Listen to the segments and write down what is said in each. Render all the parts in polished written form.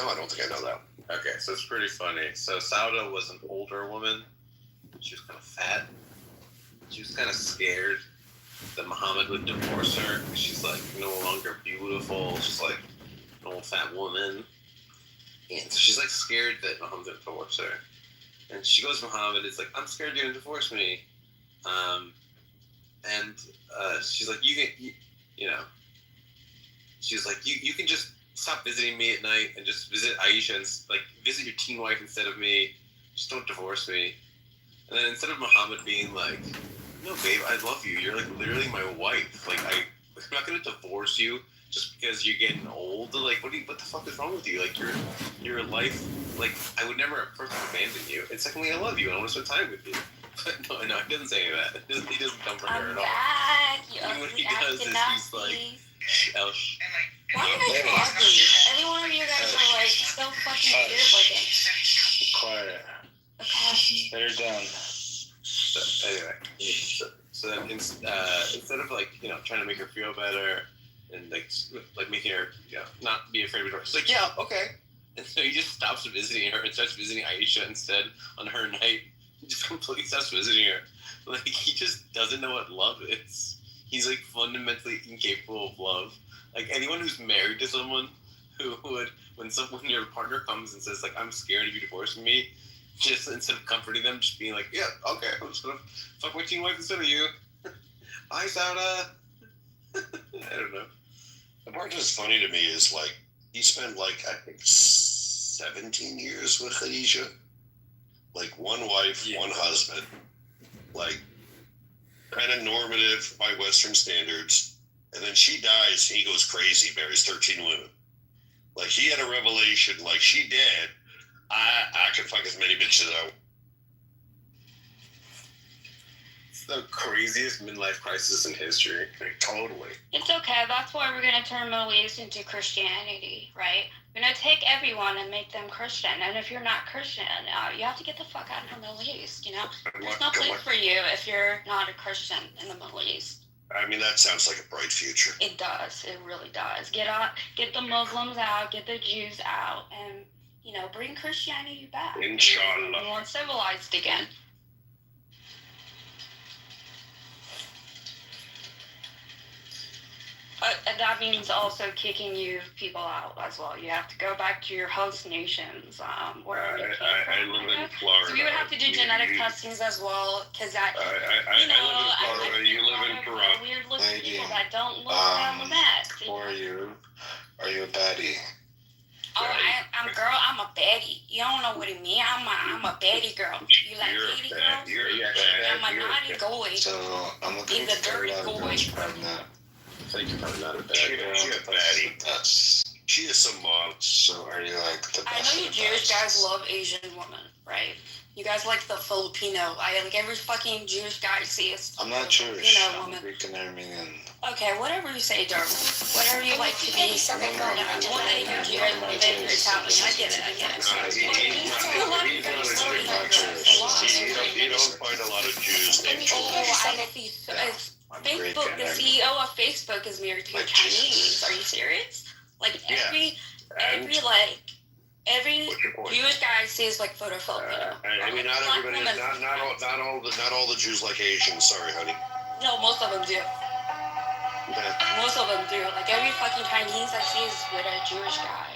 No, I don't think I know that. Okay, so it's pretty funny. So Sauda was an older woman. She was kind of fat. She was kind of scared that Muhammad would divorce her. She's like no longer beautiful. She's like an old fat woman. And so she's like scared that Muhammad would divorce her. And she goes to Muhammad, it's like, I'm scared you're going to divorce me. She's like, she's like, you can just stop visiting me at night and just visit Aisha and like visit your teen wife instead of me. Just don't divorce me. And then instead of Muhammad being like, no, babe, I love you. You're like literally my wife. Like I'm not gonna divorce you just because you're getting old. Like what the fuck is wrong with you? Like your life. Like I would never first abandon you. And secondly, I love you and I want to spend time with you. But no, he doesn't say any of that. He doesn't come for her at all. What he does is he's like, why are you guys ugly? Every one of you guys are like so fucking weird looking. Quiet. Okay. They're done. So anyway, so then instead of like trying to make her feel better and like making her not be afraid of her, she's like yeah okay, and so he just stops visiting her and starts visiting Aisha instead on her night. He just completely stops visiting her. Like he just doesn't know what love is. He's like fundamentally incapable of love. Like anyone who's married to someone who would when your partner comes and says like I'm scared of you divorcing me, just instead of comforting them, just being like, yeah, okay, I'm just gonna fuck my teen wife instead of you. Bye, Sauda. I don't know. The part that's funny to me is like he spent like I think 17 years with Khadijah, like one wife, one husband, like kind of normative by Western standards, and then she dies. He goes crazy, marries 13 women. Like he had a revelation. Like she dead. I can fuck as many bitches as I want. It's the craziest midlife crisis in history. Like, totally. It's okay. That's why we're going to turn Middle East into Christianity, right? We're going to take everyone and make them Christian. And if you're not Christian, you have to get the fuck out of the Middle East, There's no place for you if you're not a Christian in the Middle East. I mean, that sounds like a bright future. It does. It really does. Get the Muslims out, get the Jews out, and bring Christianity back. Inshallah. And more civilized again. And that means also kicking you people out as well. You have to go back to your host nations. Where you came from. I live in Florida. So we would have to do genetic testings as well, because that, I live in Florida. You live in Peru. Weird looking people that don't look around the mat. Are you a baddie? Oh, I'm a baddie. You don't know what it means. I'm a baddie girl. You like baddie girls? You're a baddie. I'm a naughty boy. So I'm looking He's a for dirty a lot of boy. girls, but I'm not. I think you're probably not a bad girl. She's a baddie. She is some mom. So are you like the best? I know you Jewish guys love Asian women, right? You guys like the Filipino. Every fucking Jewish guy I see is I'm not Jewish. I'm Greek and Armenian. Okay, whatever you say, darling. Whatever you like to be. One day you're Jewish, one day you're Italian. I get it. A lot of you guys are You don't find a lot of Jews named Jewish. Facebook, the CEO of Facebook is married to a Chinese. Are you serious? Like every Jewish guy I see is like photo Filipino. I mean, not everybody. Not all the Jews like Asians. Sorry, honey. No, most of them do. Yeah. Most of them do. Like every fucking Chinese I see is with a Jewish guy.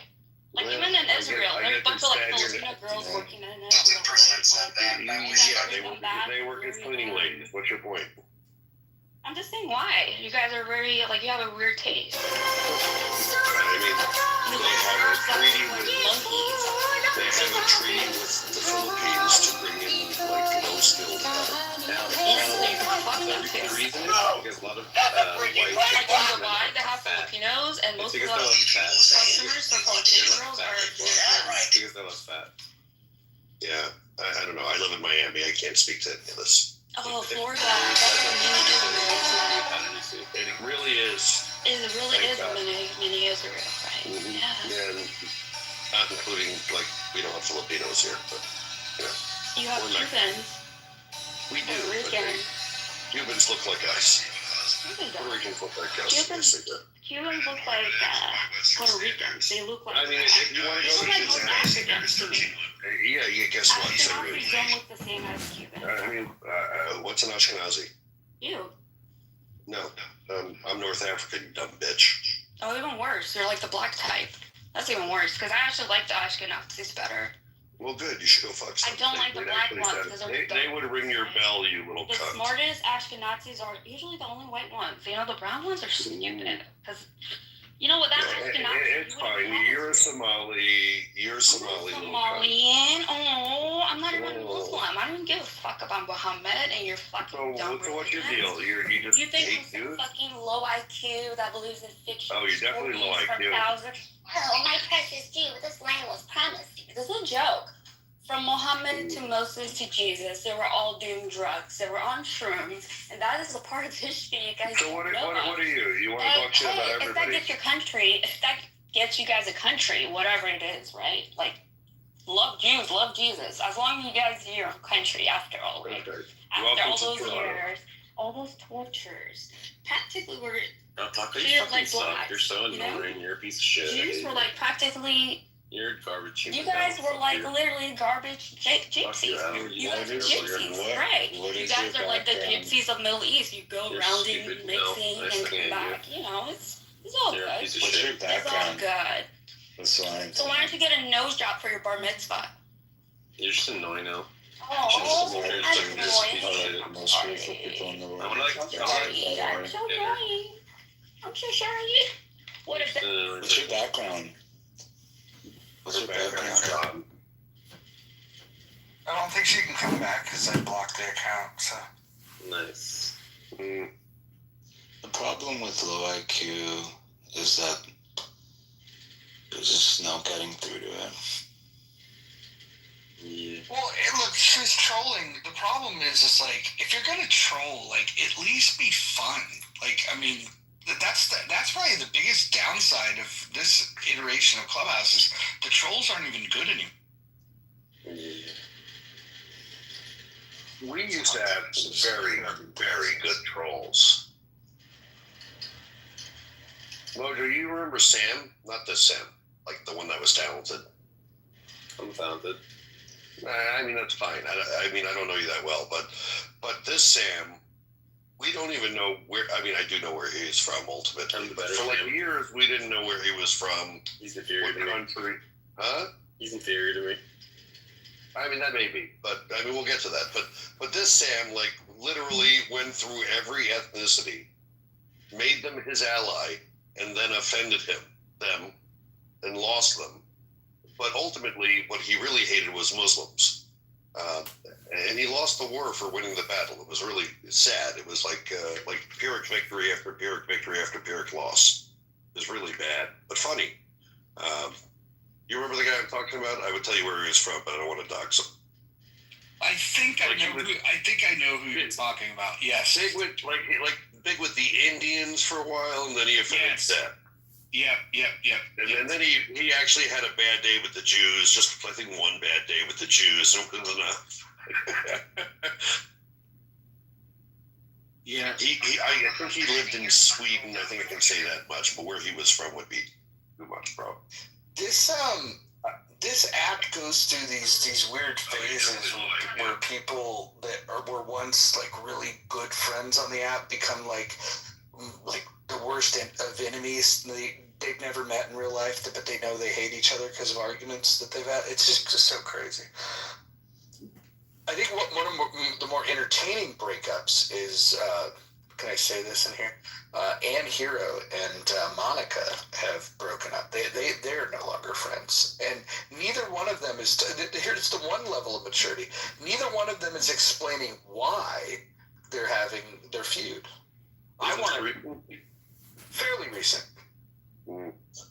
Like even in Israel, there's a bunch of like Filipino girls working in Israel. Yeah, they work as cleaning ladies. What's your point? I'm just saying why. You guys are very, you have a weird taste. I mean, they have a treaty with the Philippines to bring in, no skilled labor. The reason is because a lot of white... Like in Dubai, they have Filipinos, and most of the customers for Filipino girls are because they're less fat. Yeah, I don't know. I live in Miami. I can't speak to any of this. Oh, Florida. It really is. It really is a mini Israel, right? Mm-hmm. Yeah. And not including, we don't have Filipinos here, but, You have Cubans. We do, but Cubans look like us. Cubans Puerto Ricans look like us. Cubans look like Puerto Ricans. They look like. I mean, if you want to go They look like most Africans to me. yeah, guess what? Ashkenazis don't look the same as Cubans. I mean, what's an Ashkenazi? You. No, I'm North African, you dumb bitch. Oh, even worse. They're like the black type. That's even worse because I actually like the Ashkenazis better. Well, good. You should go fuck some. I don't like the black ones because they would ring your bell, you little the cunt. The smartest Ashkenazis are usually the only white ones. You know, the brown ones are stupid because. You know what? That Ashkenazi. It's fine. You're a Somali. You're a Somali. Somalian. Oh, I'm not even Muslim. I don't even give a fuck about Muhammad and your fucking dumb. So what's your deal? You just you think hate I'm dudes? Fucking low IQ that believes in fiction. Oh, you're definitely low IQ. Oh, my precious Jew, this land was promised you. This is a joke. From Muhammad to Moses to Jesus, they were all doing drugs. They were on shrooms, and that is a part of history you guys So what are you? You want to talk shit about everybody? If that gets your country, if that gets you guys a country, whatever it is, right? Like, love Jews, love Jesus. As long as you guys are your own country, after all, right? Okay. After all those years, all those tortures, practically we're treated like black. You're so annoying. You're a piece of shit. Jews were like practically. You're garbage. You guys were like literally garbage gypsies. You guys are gypsies, right? You guys are like the gypsies of Middle East. You go around and mixing and come back. You know, it's all good. What's your background? It's all good. So why don't you get a nose job for your bar mitzvah? You're just annoying now. Oh, I'm annoying. Most beautiful people in the world. I'm so sorry. I'm so sorry. What's your background? What's your background? I don't think she can come back because I blocked the account. So nice. The problem with low IQ is that there's just no getting through to it. Yeah. well, look, she's trolling. The problem is like if you're gonna troll, like at least be fun. Like I mean. That's probably the biggest downside of this iteration of Clubhouse is the trolls aren't even good anymore. We used to have very, very good trolls. Mojo, you remember Sam? Not this Sam, like the one that was talented. Unfounded. I mean, that's fine. I mean, I don't know you that well, but this Sam, we don't even know where. I mean, I do know where he is from, ultimately. But for like years, we didn't know where he was from. He's inferior to me. Country. Huh? He's inferior to me. I mean, that may be, but I mean, we'll get to that. But this Sam, like, literally went through every ethnicity, made them his ally, and then offended them, and lost them. But ultimately, what he really hated was Muslims. And he lost the war for winning the battle. It was really sad. It was like Pyrrhic victory after Pyrrhic victory after Pyrrhic loss. It was really bad, but funny. You remember the guy I'm talking about? I would tell you where he was from, but I don't want to dox him. I think I know who you're talking about. Yes. Big with the Indians for a while, and then he offended them. Yep. And then he actually had a bad day with the Jews. Just I think one bad day with the Jews. It was enough. Yeah. I think he lived in Sweden. I think I can say that much. But where he was from would be too much, bro. This app goes through these weird phases where people that were once like really good friends on the app become like the worst of enemies. They've never met in real life, but they know they hate each other because of arguments that they've had. It's just so crazy. I think one of the more entertaining breakups is, can I say this in here? Ann Hero and Monica have broken up. They're no longer friends, and neither one of them is. Here's the one level of maturity. Neither one of them is explaining why they're having their feud. Fairly recent.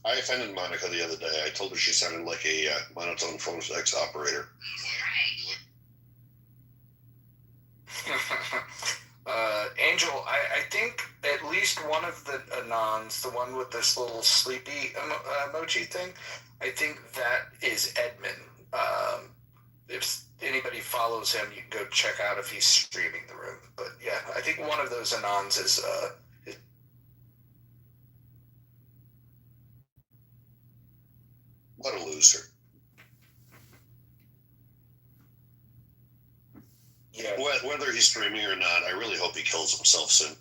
I offended Monica the other day. I told her she sounded like a monotone phone sex operator. Angel, I think at least one of the Anons, the one with this little sleepy emoji thing, I think that is Edmund. If anybody follows him, you can go check out if he's streaming the room. But yeah, I think one of those Anons is loser. Yeah. Whether he's streaming or not, I really hope he kills himself soon.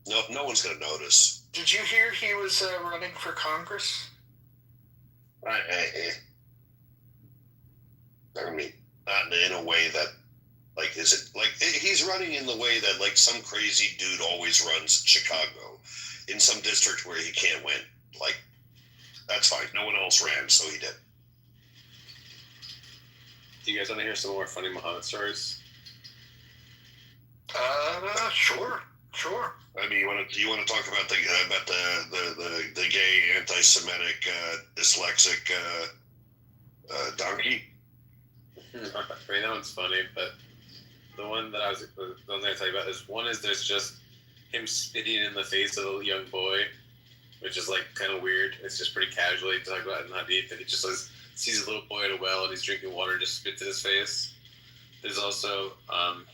No one's gonna notice. Did you hear he was running for Congress? I mean, not in a way that, like, is it like he's running in the way that like some crazy dude always runs in Chicago, in some district where he can't win. Like, that's fine. No one else ran, so he did. Do you guys want to hear some more funny Muhammad stories? Sure. I mean, you want to talk about the gay anti-Semitic dyslexic donkey? I mean, that one's funny, but the one that I was going to tell you about is one is there's just him spitting in the face of a young boy, which is like kind of weird. It's just pretty casually talk about in Hadith, and he just sees a little boy at a well and he's drinking water and just spits in his face. There's also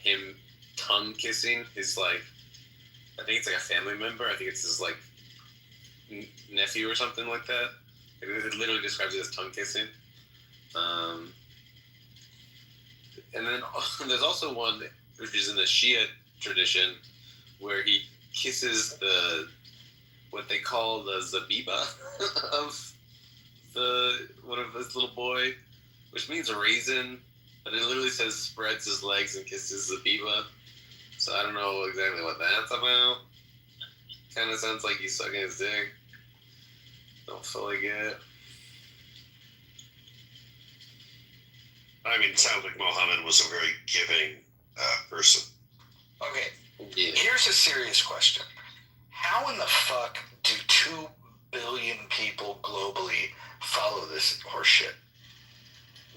him tongue kissing his like, I think it's like a family member. I think it's his like nephew or something like that. It literally describes it as tongue kissing. And then there's also one which is in the Shia tradition where he kisses what they call the zabiba of one of this little boy, which means a raisin, but it literally says spreads his legs and kisses zabiba. So I don't know exactly what that's about. Kind of sounds like he's sucking his dick. Don't fully get it. I mean, it sounds like Mohammed was a very giving person. Okay. Yeah. Here's a serious question. How in the fuck do 2 billion people globally follow this horseshit?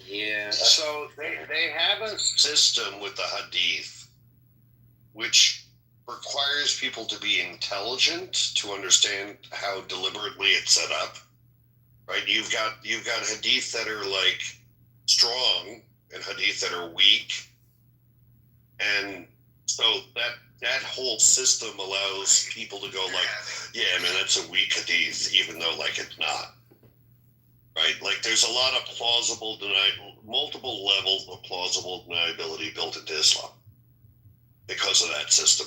Yeah. So they have a system with the Hadith, which requires people to be intelligent to understand how deliberately it's set up. Right? You've got Hadith that are like strong and Hadith that are weak, and so that whole system allows people to go like, yeah, man, that's a weak Hadith, even though like it's not. Right? Like there's a lot of multiple levels of plausible deniability built into Islam because of that system.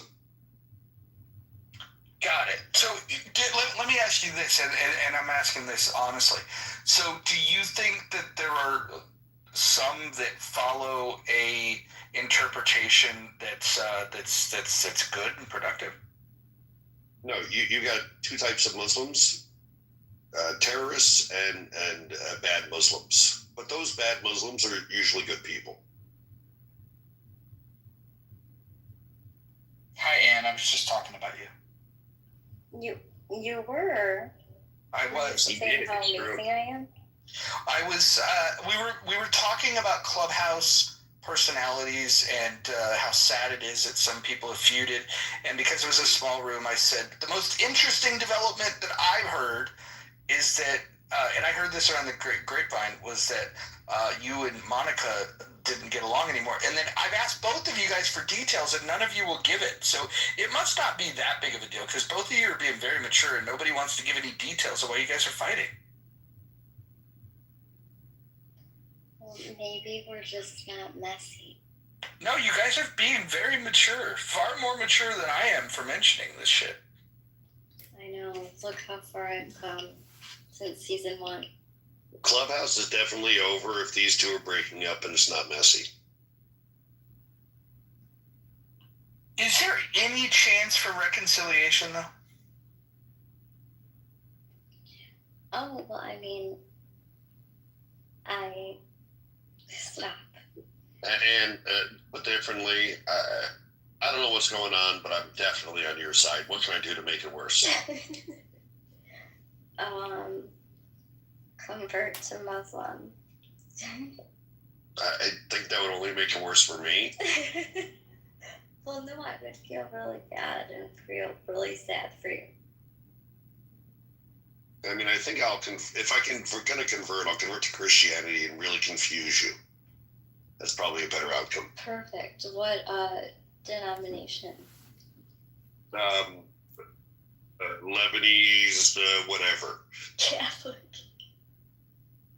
Got it. So let me ask you this, and I'm asking this honestly. So do you think that there are some that follow a interpretation that's good and productive? No, you got two types of Muslims: terrorists and bad Muslims. But those bad Muslims are usually good people. Hi, Ann. I was just talking about you. You were. I was. Saying how amazing I am. I was. We were talking about Clubhouse personalities and how sad it is that some people have feuded. And because it was a small room, I said the most interesting development that I've heard is that, and I heard this around the grapevine, was that you and Monica didn't get along anymore. And then I've asked both of you guys for details, and none of you will give it. So it must not be that big of a deal, because both of you are being very mature, and nobody wants to give any details of why you guys are fighting. Well, maybe we're just not messy. No, you guys are being very mature, far more mature than I am for mentioning this shit. I know. Look how far I've come since season 1. Clubhouse is definitely over if these two are breaking up and it's not messy. Is there any chance for reconciliation, though? Oh, well, I mean, stop. And put differently, I don't know what's going on, but I'm definitely on your side. What can I do to make it worse? Convert to Muslim. I think that would only make it worse for me. Well, no, I would feel really bad and feel really sad for you. I mean, I think if we're going to convert, I'll convert to Christianity and really confuse you. That's probably a better outcome. Perfect. What denomination? Lebanese, whatever. Catholic.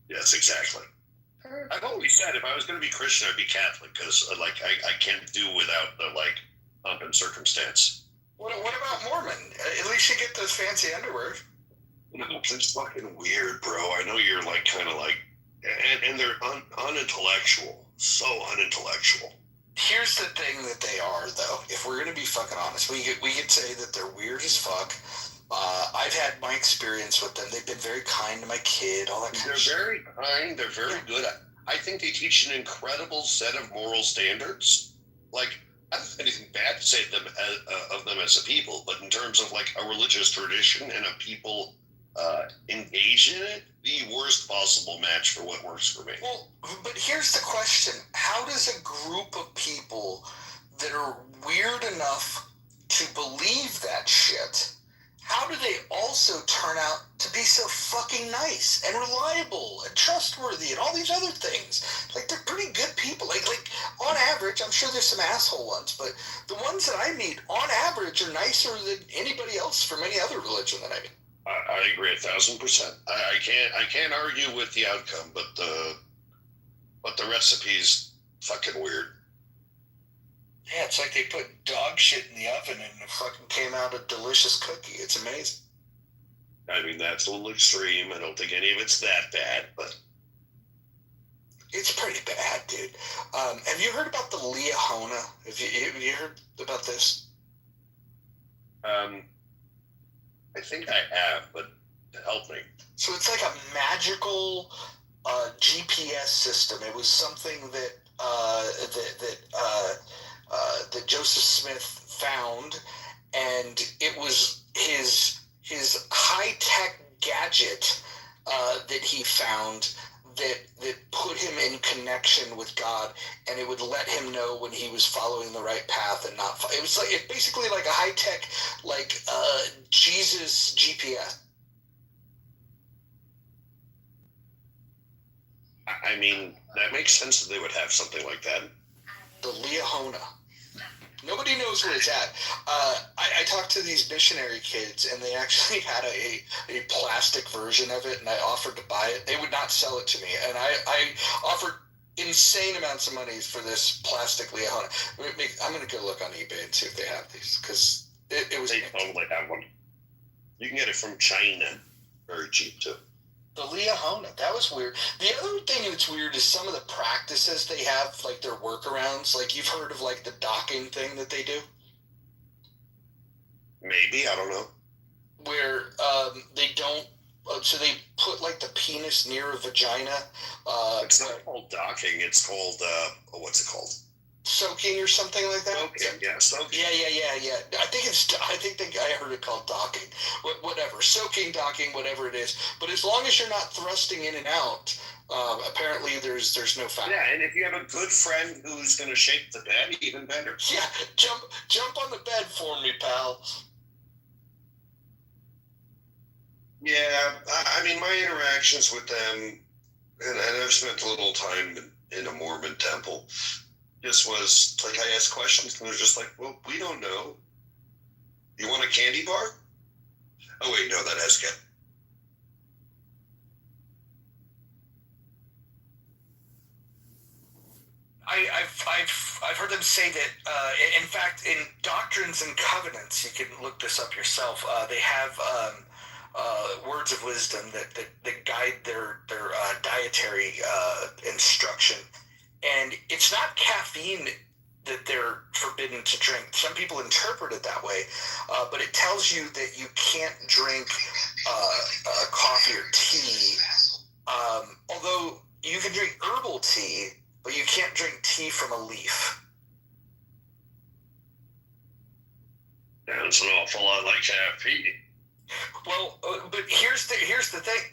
Yes, exactly. I've always said if I was going to be Christian, I'd be Catholic because, I can't do without the pomp and circumstance. What about Mormon? At least you get those fancy underwear. No, it's fucking weird, bro. I know you're and they're unintellectual, so unintellectual. Here's the thing that they are, though. If we're gonna be fucking honest, we could say that they're weird as fuck. I've had my experience with them. They've been very kind to my kid, all that kind of shit. They're very kind. They're very good. I think they teach an incredible set of moral standards. I don't have anything bad to say of them as a people, but in terms of a religious tradition and a people engaged in it, the worst possible match for what works for me. Well, but here's the question. How does a group of people that are weird enough to believe that shit, how do they also turn out to be so fucking nice and reliable and trustworthy and all these other things? They're pretty good people. On average, I'm sure there's some asshole ones, but the ones that I meet, on average, are nicer than anybody else from any other religion that I meet. I agree 1,000%. I can't argue with the outcome, but the recipe's fucking weird. Yeah, it's like they put dog shit in the oven and it fucking came out a delicious cookie. It's amazing. I mean, that's a little extreme. I don't think any of it's that bad, but it's pretty bad, dude. Have you heard about the Liahona? Have you heard about this? I think I have, but help me. So it's like a magical GPS system. It was something that that Joseph Smith found, and it was his high-tech gadget that he found that put him in connection with God, and it would let him know when he was following the right path and not. It was it's basically like a high-tech Jesus GPS. I mean, that makes sense that they would have something like that. The Liahona. Nobody knows where it's at. I talked to these missionary kids, and they actually had a plastic version of it, and I offered to buy it. They would not sell it to me, and I offered insane amounts of money for this plastic Liahona. I'm going to go look on eBay and see if they have these, because it was... They totally have one. You can get it from China. Very cheap, too. The Liahona, that was weird. The other thing that's weird is some of the practices they have, their workarounds. You've heard of the docking thing that they do? Maybe, I don't know. Where they don't, so they put the penis near a vagina. It's not called docking, it's called, what's it called? Soaking or something like that? Soaking, yeah, soaking. Yeah. I think I heard it called docking. Whatever. Soaking, docking, whatever it is. But as long as you're not thrusting in and out, apparently there's no foul. Yeah, and if you have a good friend who's going to shake the bed, even better. Yeah, jump on the bed for me, pal. Yeah, I mean, my interactions with them, and I've spent a little time in a Mormon temple, just was I asked questions and they're just well, we don't know. You want a candy bar? Oh wait, no, that has got. I've heard them say that. In fact, in Doctrines and Covenants, you can look this up yourself. They have words of wisdom that guide their dietary instruction. And it's not caffeine that they're forbidden to drink. Some people interpret it that way, but it tells you that you can't drink coffee or tea. Although you can drink herbal tea, but you can't drink tea from a leaf. Sounds an awful lot like caffeine. Well, but here's the thing.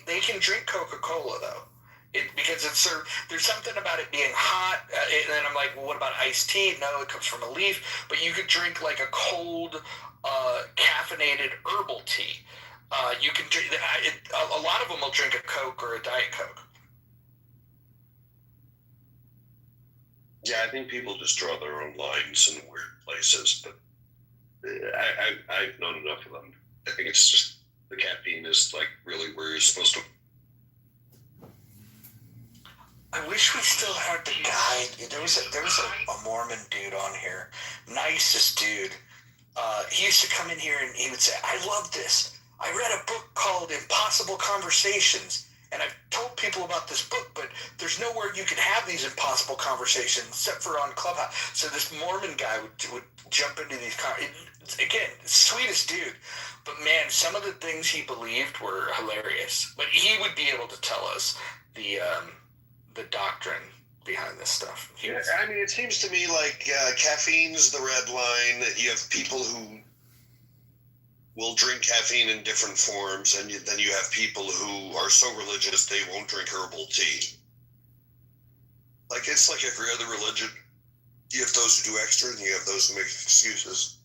They can drink Coca-Cola though. Because there's something about it being hot, and then I'm well, what about iced tea? No, it comes from a leaf. But you could drink a cold, caffeinated herbal tea. You can drink. A lot of them will drink a Coke or a Diet Coke. Yeah, I think people just draw their own lines in weird places, but I've known enough of them. I think it's just the caffeine is really where you're supposed to I wish we still had the guy. There was a Mormon dude on here, nicest dude. He used to come in here and he would say, "I love this. I read a book called Impossible Conversations, and I've told people about this book, but there's nowhere you can have these impossible conversations except for on Clubhouse." So this Mormon guy would jump into these again, sweetest dude, but man, some of the things he believed were hilarious. But he would be able to tell us the doctrine behind this stuff. I mean, it seems to me like caffeine's the red line. You have people who will drink caffeine in different forms, and then you have people who are so religious they won't drink herbal tea. Like, it's like every other religion. You have those who do extra, and you have those who make excuses.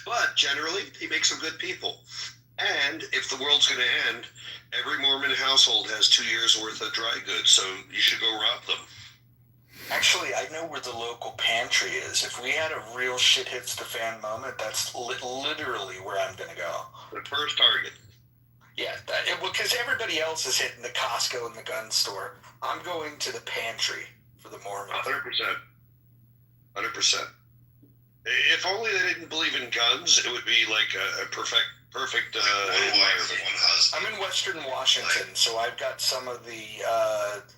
But generally, they make some good people. And if the world's going to end, every Mormon household has 2 years worth of dry goods, so you should go rob them. Actually, I know where the local pantry is. If we had a real shit hits the fan moment, that's literally where I'm going to go. The first target. Yeah, because everybody else is hitting the Costco and the gun store. I'm going to the pantry for the Mormons. 100%. 100%. If only they didn't believe in guns, it would be like a perfect environment. I'm in Western Washington, so I've got some of the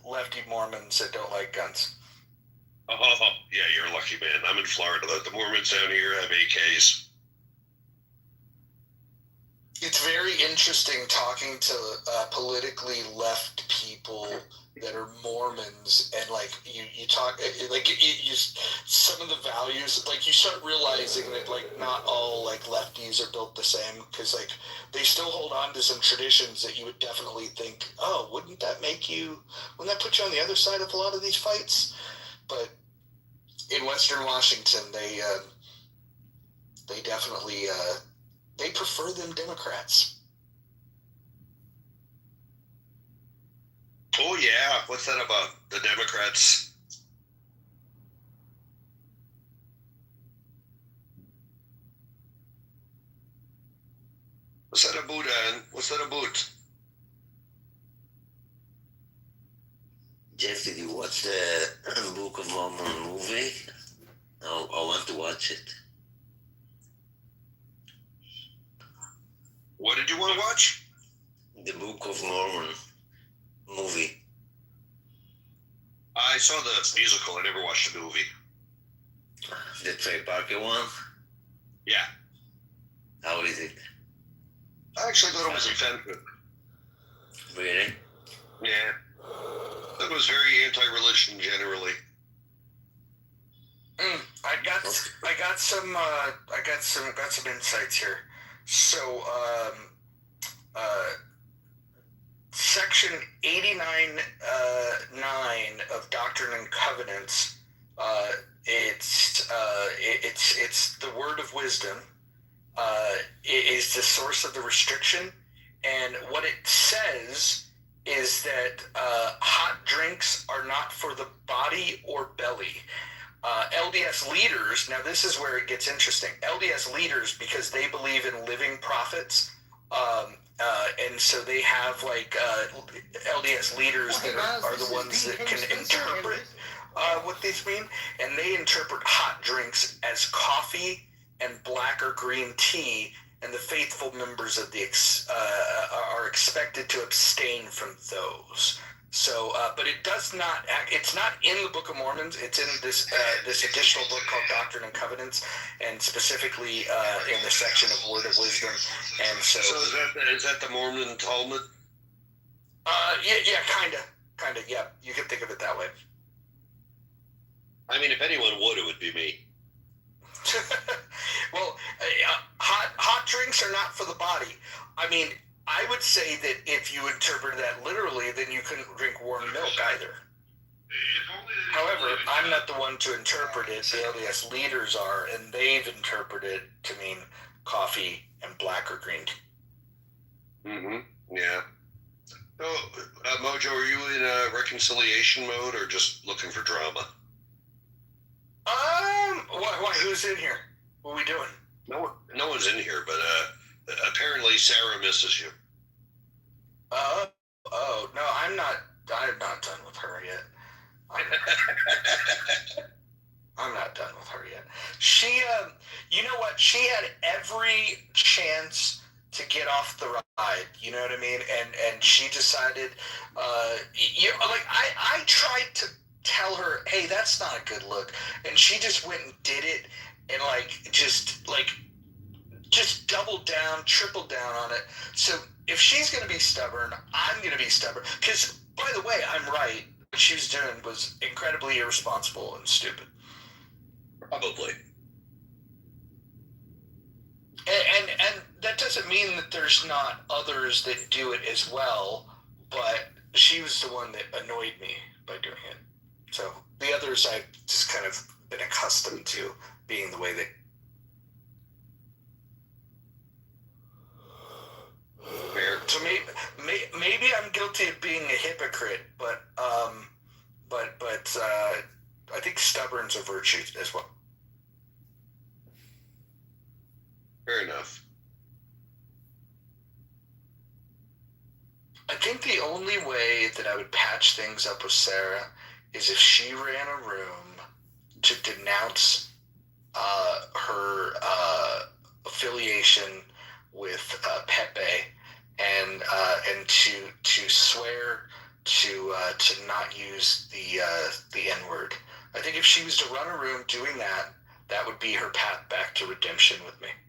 lefty Mormons that don't like guns. Oh, yeah, you're a lucky man. I'm in Florida. The Mormons down here have AKs. It's very interesting talking to politically left people that are Mormons, and like you talk like you some of the values, like you start realizing that like not all like lefties are built the same, because like they still hold on to some traditions that you would definitely think, oh, wouldn't that put you on the other side of a lot of these fights? But in Western Washington, they definitely they prefer them Democrats. Oh, yeah. What's that about? The Democrats? What's that about, Ann? What's that about? Jeff, did you watch the Book of Mormon movie? I want to watch it. What did you want to watch? The Book of Mormon movie. I saw the musical. I never watched the movie. The Trey Parker one? Yeah. How is it? I actually thought it was offensive. Really? Yeah. It was very anti-religion generally. I got some insights here. So, Section 89.9 of Doctrine and Covenants. It's the word of wisdom. It is the source of the restriction, and what it says is that hot drinks are not for the body or belly. LDS leaders, now this is where it gets interesting. LDS leaders, because they believe in living prophets, and so they have like LDS leaders that are the ones that can interpret what these mean, and they interpret hot drinks as coffee and black or green tea, and the faithful members of the are expected to abstain from those. So, but it does not. It's not in the Book of Mormon. It's in this additional book called Doctrine and Covenants, and specifically in the section of Word of Wisdom. And so is that the Mormon Talmud? Yeah, kind of. Yeah, you can think of it that way. I mean, if anyone would, it would be me. Well, hot drinks are not for the body. I mean, I would say that if you interpret that literally, then you couldn't drink warm milk either. However, I'm not the one to interpret it. The LDS leaders are, and they've interpreted it to mean coffee and black or green tea. Mm-hmm. Yeah. So, Mojo, are you in a reconciliation mode or just looking for drama? Why? Who's in here? What are we doing? No one's in here, but apparently Sarah misses you. Oh, no, I'm not I'm not done with her yet. I'm not done with her yet. She, you know what? She had every chance to get off the ride. You know what I mean? And she decided, I tried to tell her, hey, that's not a good look, and she just went and did it, and just doubled down, tripled down on it. So if she's gonna be stubborn, I'm gonna be stubborn. Because by the way, I'm right. What she was doing was incredibly irresponsible and stupid. Probably. And that doesn't mean that there's not others that do it as well, but she was the one that annoyed me by doing it. So the others I've just kind of been accustomed to being the way they. So maybe I'm guilty of being a hypocrite, but I think stubborn's a virtue as well. Fair enough. I think the only way that I would patch things up with Sarah is if she ran a room to denounce her affiliation with Pepe and to swear to not use the N-word. I think if she was to run a room doing that, that would be her path back to redemption with me.